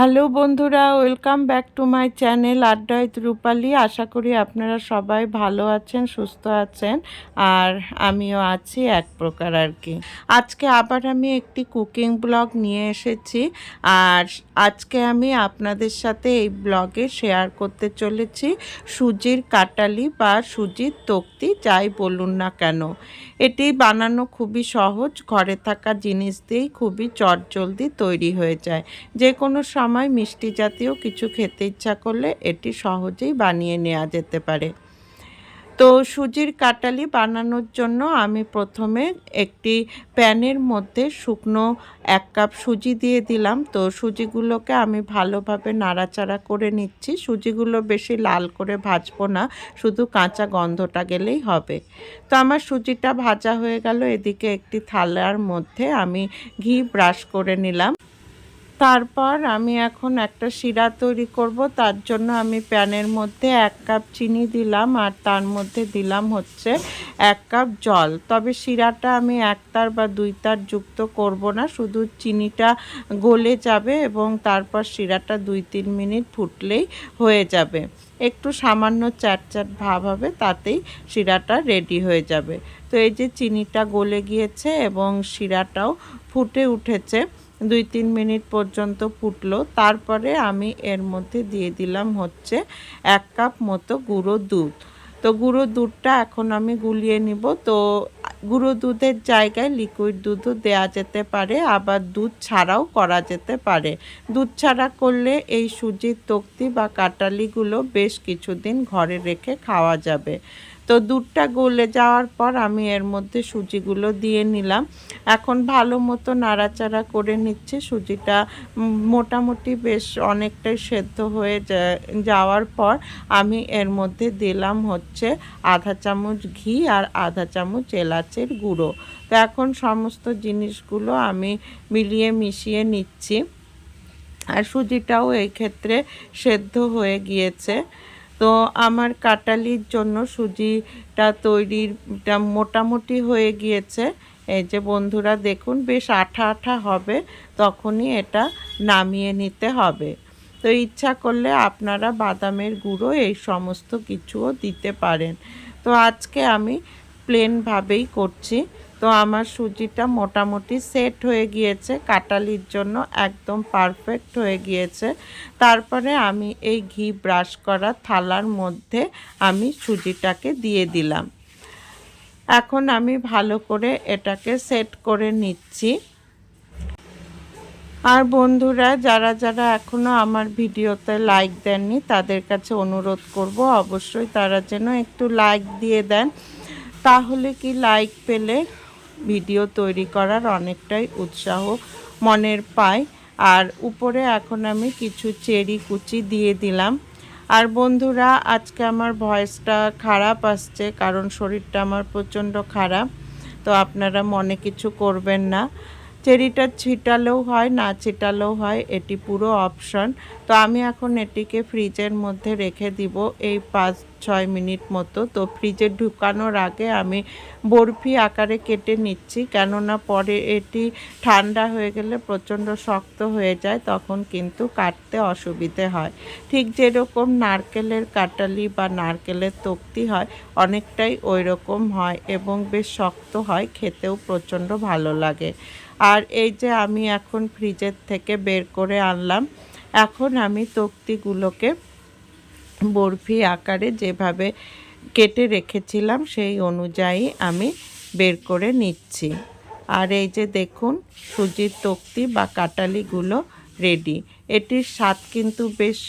Hello বন্ধুরা, welcome back to my channel আড্ডায় রূপালী। আশা করি আপনারা সবাই ভালো আছেন, সুস্থ আছেন, আর আমিও আছি এক প্রকার আর কি। আজকে আবার আমি একটি কুকিং ব্লগ নিয়ে এসেছি, আর আজকে আমি আপনাদের সাথে এই ব্লগে শেয়ার করতে চলেছি সুজির কাটালি বা সুজির তক্তি, যাই বলুন না কেন। এটি বানানো খুবই সহজ, ঘরে থাকা জিনিস দিয়েই খুবই চটজলদি তৈরি হয়ে যায়। যে কোনো সময় মিষ্টি জাতীয় কিছু খেতে ইচ্ছা করলে এটি সহজেই বানিয়ে নেওয়া যেতে পারে। তো সুজির কাটালি বানানোর জন্য আমি প্রথমে একটি প্যানের মধ্যে শুকনো 1 কাপ সুজি দিয়ে দিলাম। তো সুজিগুলোকে আমি ভালোভাবে নাড়াচাড়া করে নিচ্ছি। সুজিগুলো বেশি লাল করে ভাজবো না, শুধু কাঁচা গন্ধটা গেলেই হবে। তো আমার সুজিটা ভাজা হয়ে গেল। এদিকে একটি থালার মধ্যে আমি ঘি ব্রাশ করে নিলাম। তারপর আমি এখন একটা শিরা তৈরি করব। তার জন্য আমি প্যানের মধ্যে 1 কাপ চিনি দিলাম, আর তার মধ্যে দিলাম হচ্ছে 1 কাপ জল। তবে শিরাটা আমি 1 তার বা 2 তার যুক্ত করব না, শুধু চিনিটা গলে যাবে এবং তারপর শিরাটা 2-3 মিনিট ফুটলেই হয়ে যাবে। একটু সামান্য চ্যাটচ্যাট ভাব হবে, তাতেই শিরাটা রেডি হয়ে যাবে। তো এই যে চিনিটা গলে গিয়েছে এবং শিরাটাও ফুটে উঠেছে, 2-3 মিনিট পর্যন্ত ফুটলো। তারপরে আমি এর মধ্যে দিয়ে দিলাম হচ্ছে 1 কাপ মতো গুঁড়ো দুধ। তো গুঁড়ো দুধটা এখন আমি গুলিয়ে নিব। তো গুঁড়ো দুধের জায়গায় লিকুইড দুধও দেওয়া যেতে পারে, আবার দুধ ছাড়াও করা যেতে পারে। দুধ ছাড়া করলে এই সুজির তক্তি বা কাটালিগুলো বেশ কিছুদিন ঘরে রেখে খাওয়া যাবে। তো দুধটা গলে যাওয়ার পর আমি এর মধ্যে সুজিগুলো দিয়ে নিলাম। এখন ভালো মতো নাড়াচাড়া করে নিচ্ছে। সুজিটা মোটামুটি বেশ অনেকটাই সেদ্ধ হয়ে যাওয়ার পর আমি এর মধ্যে দিলাম হচ্ছে আধা চামচ ঘি আর আধা চামচ এলাচের গুঁড়ো। তো এখন সমস্ত জিনিসগুলো আমি মিলিয়ে মিশিয়ে নিচ্ছি, আর সুজিটাও এই ক্ষেত্রে সেদ্ধ হয়ে গিয়েছে। তো আমার কাটালির জন্য সুজিটা তৈরিটা মোটামুটি হয়ে গিয়েছে। এই যে বন্ধুরা দেখুন, বেশ আঠা আঠা হবে, তখনই এটা নামিয়ে নিতে হবে। তো ইচ্ছা করলে আপনারা বাদামের গুঁড়ো এই সমস্ত কিছুও দিতে পারেন। তো আজকে আমি প্লেনভাবেই করছি। তো আমার সুজিটা মোটামুটি সেট হয়ে গিয়েছে, কাটালির জন্য একদম পারফেক্ট হয়ে গিয়েছে। তারপরে আমি এই ঘি ব্রাশ করা থালার মধ্যে আমি সুজিটাকে দিয়ে দিলাম। এখন আমি ভালো করে এটাকে সেট করে নিচ্ছি। আর বন্ধুরা, যারা যারা এখনও আমার ভিডিওতে লাইক দেননি, তাদের কাছে অনুরোধ করব অবশ্যই তারা যেন একটু লাইক দিয়ে দেন। তাহলে কি লাইক পেলে ভিডিও তৈরি করার অনেকটাই উৎসাহ মনের পায়। আর উপরে এখন আমি কিছু চেরি কুচি দিয়ে দিলাম। আর বন্ধুরা, আজকে আমার ভয়েসটা খারাপ আসছে, কারণ শরীরটা আমার প্রচণ্ড খারাপ। তো আপনারা মনে কিছু করবেন না। চেরিটা ছিটালেও হয়, না ছিটালেও হয়, এটি পুরো অপশন। তো আমি এখন এটিকে ফ্রিজের মধ্যে রেখে দিব এই 5-6 মিনিট মতো। তো ফ্রিজে ঢুকানোর আগে আমি বরফি আকারে কেটে নিচ্ছি, কেননা পরে এটি ঠান্ডা হয়ে গেলে প্রচণ্ড শক্ত হয়ে যায়, তখন কিন্তু কাটতে অসুবিধে হয়। ঠিক যেরকম নারকেলের কাটালি বা নারকেলের তক্তি হয়, অনেকটাই ওই রকম হয় এবং বেশ শক্ত হয়, খেতেও প্রচণ্ড ভালো লাগে। আর এই যে আমি এখন ফ্রিজের থেকে বের করে আনলাম। এখন আমি তক্তিগুলোকে বরফি আকারে যেভাবে কেটে রেখেছিলাম সেই অনুযায়ী আমি বের করে নিচ্ছি। আর এই যে দেখুন, সুজির তক্তি বা কাটালিগুলো রেডি। এটির স্বাদ কিন্তু বেশ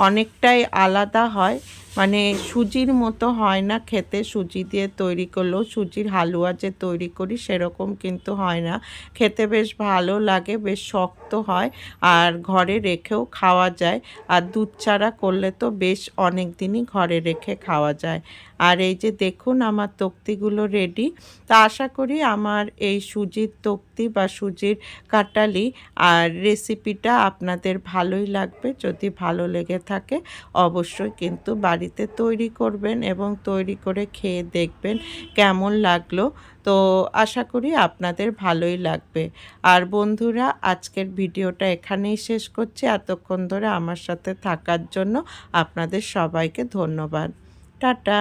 অনেকটাই আলাদা হয়, মানে সুজির মতো হয় না খেতে। সুজি দিয়ে তৈরি করলেও সুজির হালুয়া যে তৈরি করি সেরকম কিন্তু হয় না। খেতে বেশ ভালো লাগে, বেশ শক্ত হয়, আর ঘরে রেখেও খাওয়া যায়। আর দুধ ছাড়া করলে তো বেশ অনেক দিনই ঘরে রেখে খাওয়া যায়। আর এই যে দেখুন, আমার তক্তিগুলো রেডি। তা আশা করি আমার এই সুজির তক্তি বা সুজির কাটালি আর রেসিপিটা আপনাদের ভালোই লাগবে। যদি ভালো লেগে থাকে অবশ্যই কিন্তু বাড়িতে বাড়িতে তৈরি করবেন এবং তৈরি করে খেয়ে দেখবেন কেমন লাগলো। তো আশা করি আপনাদের ভালোই লাগবে। আর বন্ধুরা, আজকের ভিডিওটা এখানেই শেষ করছি। এতক্ষণ ধরে আমার সাথে থাকার জন্য আপনাদের সবাইকে ধন্যবাদ। টাটা।